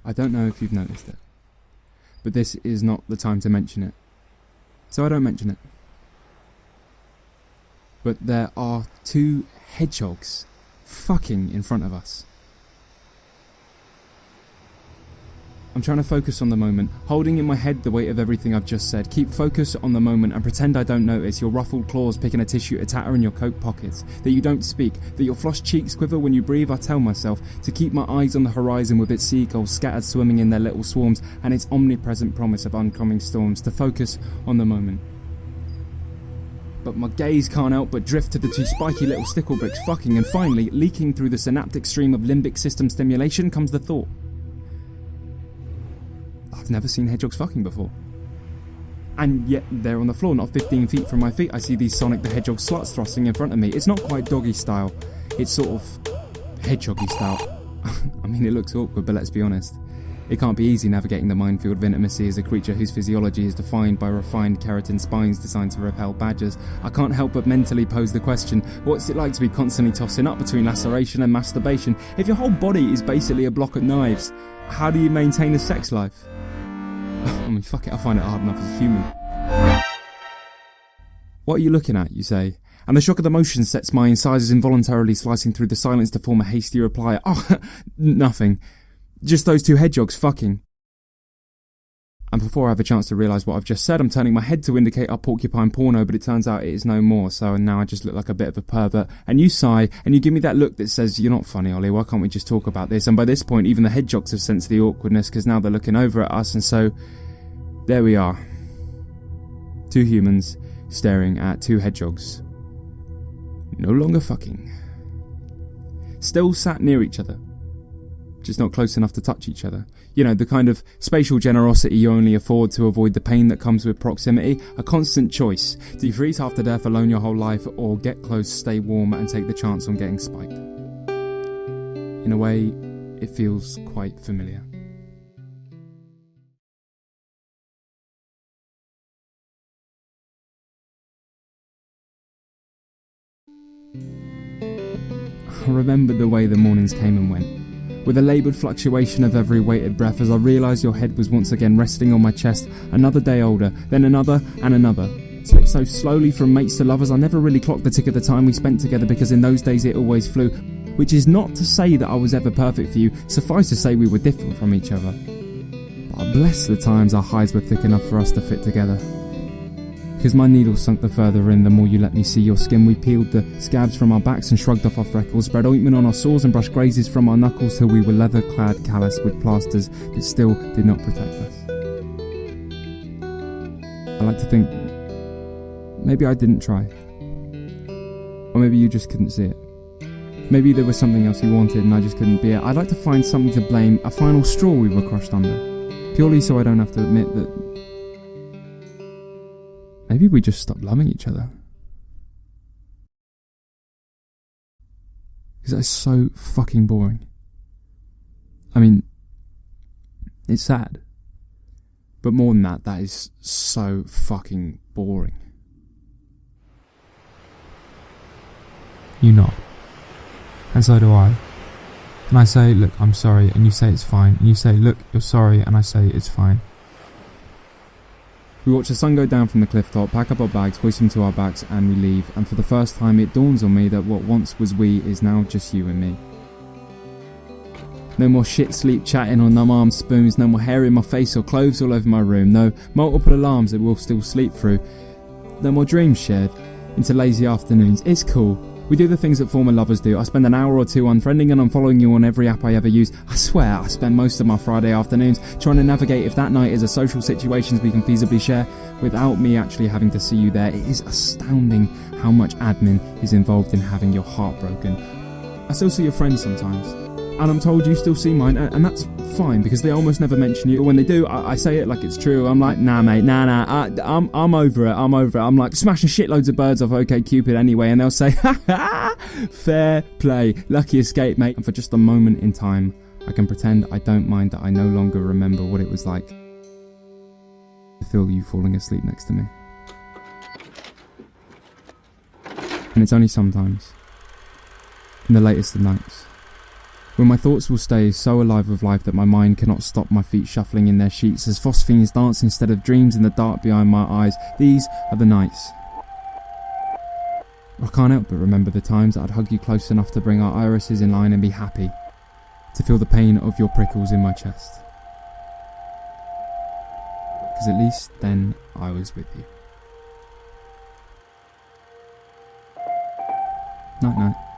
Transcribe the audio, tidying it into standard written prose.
I don't know if you've noticed it, but this is not the time to mention it, so I don't mention it. But there are 2 hedgehogs fucking in front of us. I'm trying to focus on the moment, holding in my head the weight of everything I've just said. Keep focus on the moment and pretend I don't notice your ruffled claws picking a tissue to tatter in your coat pockets, that you don't speak, that your flushed cheeks quiver when you breathe. I tell myself to keep my eyes on the horizon with its seagulls scattered swimming in their little swarms and its omnipresent promise of oncoming storms, to focus on the moment. But my gaze can't help but drift to the 2 spiky little stickle bricks fucking, and finally, leaking through the synaptic stream of limbic system stimulation, comes the thought. I've never seen hedgehogs fucking before. And yet they're on the floor, not 15 feet from my feet. I see these Sonic the Hedgehog sluts thrusting in front of me. It's not quite doggy style, it's sort of hedgehoggy style. I mean, it looks awkward, but let's be honest. It can't be easy navigating the minefield of intimacy as a creature whose physiology is defined by refined keratin spines designed to repel badgers. I can't help but mentally pose the question, what's it like to be constantly tossing up between laceration and masturbation? If your whole body is basically a block of knives, how do you maintain a sex life? I mean, fuck it, I find it hard enough as a human. What are you looking at, you say? And the shock of the motion sets my incisors involuntarily slicing through the silence to form a hasty reply. Oh, nothing. Just those 2 hedgehogs fucking. And before I have a chance to realise what I've just said, I'm turning my head to indicate our porcupine porno, but it turns out it is no more, so now I just look like a bit of a pervert. And you sigh, and you give me that look that says, you're not funny, Ollie, why can't we just talk about this? And by this point, even the hedgehogs have sensed the awkwardness, because now they're looking over at us, and so there we are. 2 humans staring at 2 hedgehogs. No longer fucking. Still sat near each other, just not close enough to touch each other. You know, the kind of spatial generosity you only afford to avoid the pain that comes with proximity. A constant choice. Do you freeze half to death alone your whole life, or get close, stay warm, and take the chance on getting spiked? In a way, it feels quite familiar. I remember the way the mornings came and went, with a laboured fluctuation of every weighted breath as I realised your head was once again resting on my chest. Another day older, then another and another. Slipped so slowly from mates to lovers I never really clocked the tick of the time we spent together, because in those days it always flew. Which is not to say that I was ever perfect for you, suffice to say we were different from each other. But bless the times our hides were thick enough for us to fit together. Because my needles sunk the further in, the more you let me see your skin. We peeled the scabs from our backs and shrugged off our freckles, spread ointment on our sores and brushed grazes from our knuckles till we were leather-clad, calloused with plasters that still did not protect us. I like to think maybe I didn't try. Or maybe you just couldn't see it. Maybe there was something else you wanted and I just couldn't be it. I'd like to find something to blame, a final straw we were crushed under. Purely so I don't have to admit that maybe we just stopped loving each other. Because that's so fucking boring. I mean, it's sad. But more than that, that is so fucking boring. You nod. And so do I. And I say, look, I'm sorry, and you say it's fine. And you say, look, you're sorry, and I say it's fine. We watch the sun go down from the cliff top, pack up our bags, hoist them to our backs, and we leave. And for the first time it dawns on me that what once was we is now just you and me. No more shit sleep chatting or numb arm spoons, no more hair in my face or clothes all over my room, no multiple alarms that we'll still sleep through, no more dreams shared into lazy afternoons. It's cool. We do the things that former lovers do. I spend an hour or two unfriending and unfollowing you on every app I ever use. I swear I spend most of my Friday afternoons trying to navigate if that night is a social situations we can feasibly share without me actually having to see you there. It is astounding how much admin is involved in having your heart broken. I still see your friends sometimes, and I'm told you still see mine, and that's fine because they almost never mention you. Or when they do, I say it like it's true. I'm like, nah mate, nah, I'm over it. I'm like smashing shitloads of birds off OkCupid anyway, and they'll say, ha ha, fair play, lucky escape mate. And for just a moment in time, I can pretend I don't mind that I no longer remember what it was like to feel you falling asleep next to me. And it's only sometimes, in the latest of nights, When my thoughts will stay so alive with life that my mind cannot stop my feet shuffling in their sheets as phosphines dance instead of dreams in the dark behind my eyes. These are the nights. I can't help but remember the times that I'd hug you close enough to bring our irises in line and be happy, to feel the pain of your prickles in my chest. Because at least then I was with you. Night night.